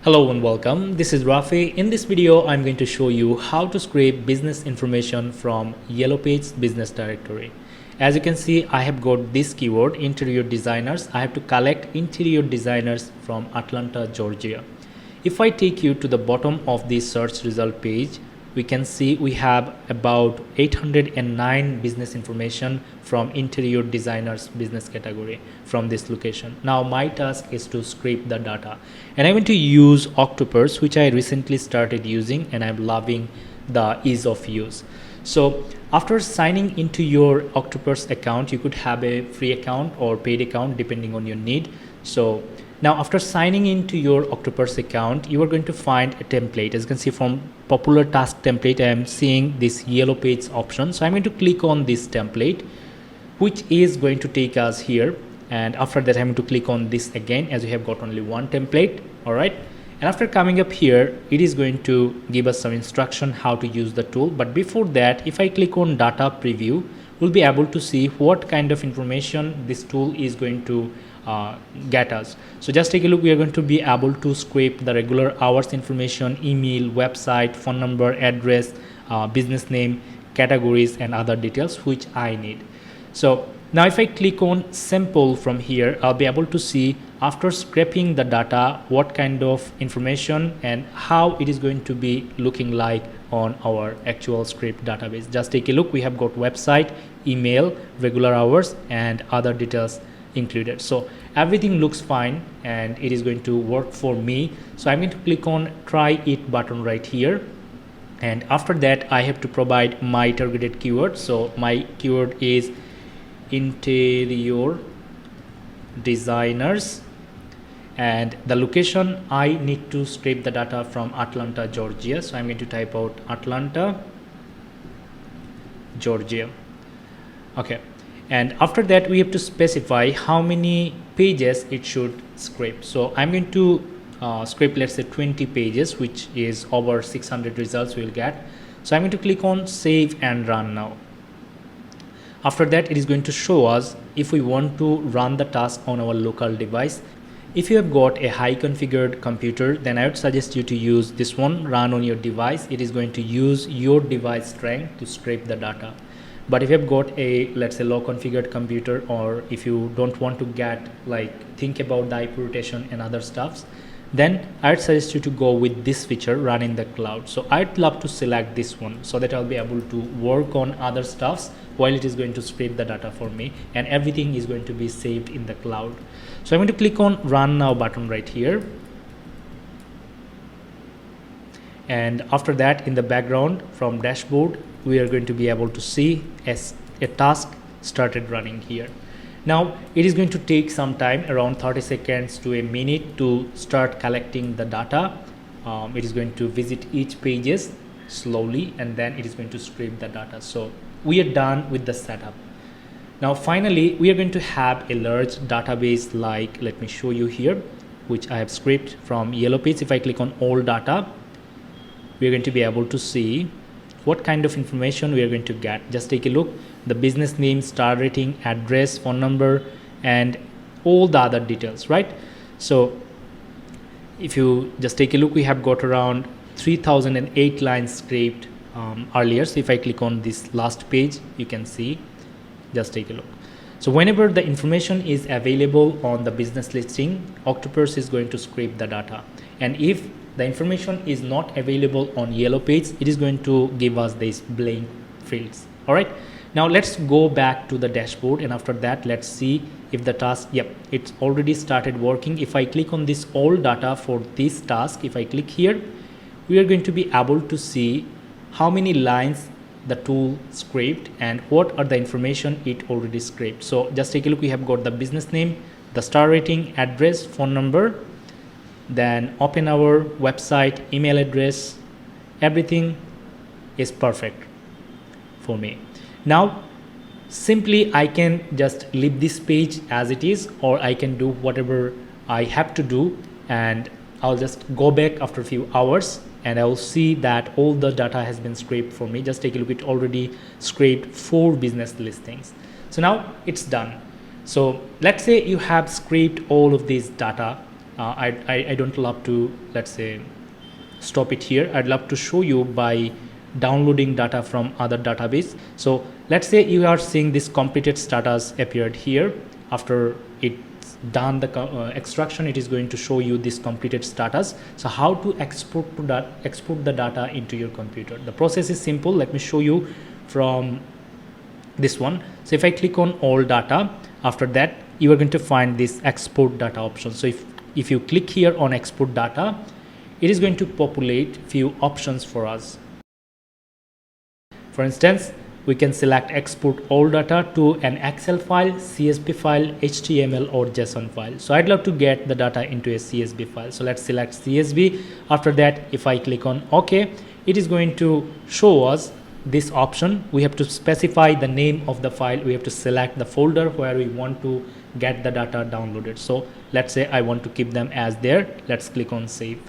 Hello and welcome. This is Rafy. In this video, I'm going to show you how to scrape business information from YellowPages Business Directory. As you can see, I have got this keyword, interior designers. I have to collect interior designers from Atlanta, Georgia. If I take you to the bottom of this search result page, we can see we have about 809 business information from interior designers business category from this location. Now my task is to scrape the data, and I'm going to use Octopus, which I recently started using, and I'm loving the ease of use. So after signing into your Octopus account, you could have a free account or paid account depending on your need. So now after signing into your Octopus account, you are going to find a template. As you can see from popular task template, I am seeing this yellow page option. So I'm going to click on this template, which is going to take us here. And after that, I'm going to click on this again, as we have got only one template. All right. And after coming up here, it is going to give us some instruction how to use the tool. But before that, if I click on data preview, we'll be able to see what kind of information this tool is going to get us. So just take a look. We are going to be able to scrape the regular hours information, email, website, phone number, address, business name, categories, and other details which I need. So now if I click on sample from here, I'll be able to see after scraping the data what kind of information and how it is going to be looking like on our actual script database. Just take a look. We have got website, email, regular hours, and other details included. So everything looks fine and it is going to work for me. So I'm going to click on try it button right here, and after that I have to provide my targeted keyword. So my keyword is interior designers, and the location I need to scrape the data from Atlanta, Georgia. So I'm going to type out Atlanta, Georgia. Okay. And after that, we have to specify how many pages it should scrape. So I'm going to scrape, let's say 20 pages, which is over 600 results we'll get. So I'm going to click on save and run now. After that, it is going to show us if we want to run the task on our local device. If you have got a high configured computer, then I would suggest you to use this one, run on your device. It is going to use your device strength to scrape the data. But if you have got a, let's say, low configured computer, or if you don't want to think about the IP rotation and other stuffs, then I'd suggest you to go with this feature, run in the cloud. So I'd love to select this one so that I'll be able to work on other stuffs while it is going to scrape the data for me, and everything is going to be saved in the cloud. So I'm going to click on run now button right here. And after that, in the background from dashboard, we are going to be able to see as a task started running here. Now it is going to take some time, around 30 seconds to a minute, to start collecting the data. It is going to visit each pages slowly, and then it is going to scrape the data. So we are done with the setup. Now finally, we are going to have a large database, like, let me show you here, which I have scraped from YellowPages. If I click on all data, we are going to be able to see what kind of information we are going to get. Just take a look. The business name, star rating, address, phone number, and all the other details, right? So if you just take a look, we have got around 3008 lines scraped earlier. So if I click on this last page, you can see, just take a look. So whenever the information is available on the business listing, Octopus is going to scrape the data. And if the information is not available on YellowPages, it is going to give us these blank fields. All right. Now let's go back to the dashboard, and after that, let's see if the task, yep, it's already started working. If I click on this all data for this task, if I click here, we are going to be able to see how many lines the tool scraped and what are the information it already scraped. So just take a look. We have got the business name, the star rating, address, phone number, then open our website, email address. Everything is perfect for me. Now simply I can just leave this page as it is, or I can do whatever I have to do, and I'll just go back after a few hours and I will see that all the data has been scraped for me. Just take a look. It already scraped 4 business listings. So now it's done. So let's say you have scraped all of this data I don't love to, let's say, stop it here. I'd love to show you by downloading data from other database. So let's say you are seeing this completed status appeared here. After it's done the extraction, it is going to show you this completed status. So how to export the data into your computer? The process is simple. Let me show you from this one. So if I click on all data, after that you are going to find this export data option. So if you click here on export data, it is going to populate few options for us. For instance, we can select export all data to an Excel file, CSV file, HTML or JSON file. So I'd love to get the data into a CSV file. So let's select CSV. After that, if I click on OK, it is going to show us this option. We have to specify the name of the file. We have to select the folder where we want to get the data downloaded. So let's say I want to keep them as there. Let's click on save.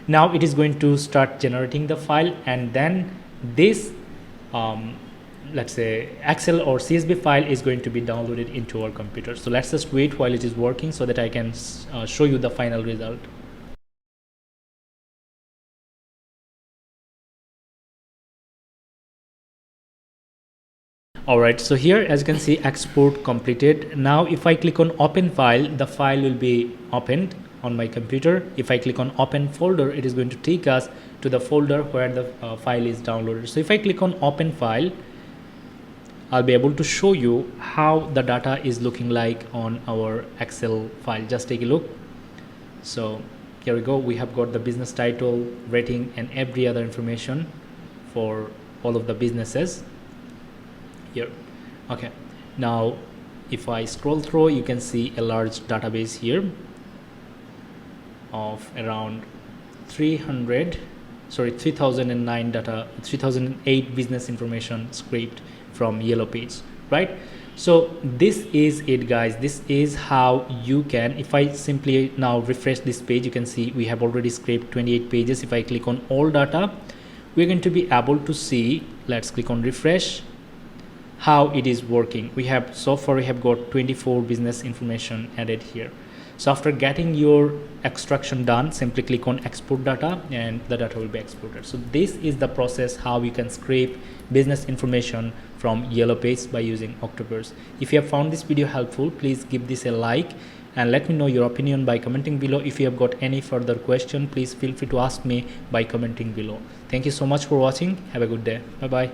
Now it is going to start generating the file, and then this let's say Excel or CSV file is going to be downloaded into our computer. So let's just wait while it is working so that I can show you the final result. Alright, so here as you can see, export completed. Now if I click on open file, the file will be opened on my computer. If I click on open folder, it is going to take us to the folder where the file is downloaded. So if I click on open file, I'll be able to show you how the data is looking like on our Excel file. Just take a look. So here we go. We have got the business title, rating and every other information for all of the businesses here. Okay, now if I scroll through, you can see a large database here of around 3008 business information scraped from YellowPage, right? So this is it, guys. This is how you can, if I simply now refresh this page, you can see we have already scraped 28 pages. If I click on all data, we're going to be able to see, let's click on refresh, how it is working. We have so far we have got 24 business information added here. So after getting your extraction done, simply click on export data and the data will be exported. So this is the process how you can scrape business information from YellowPage by using Octopus. If you have found this video helpful, please give this a like and let me know your opinion by commenting below. If you have got any further question, please feel free to ask me by commenting below. Thank you so much for watching. Have a good day. Bye bye.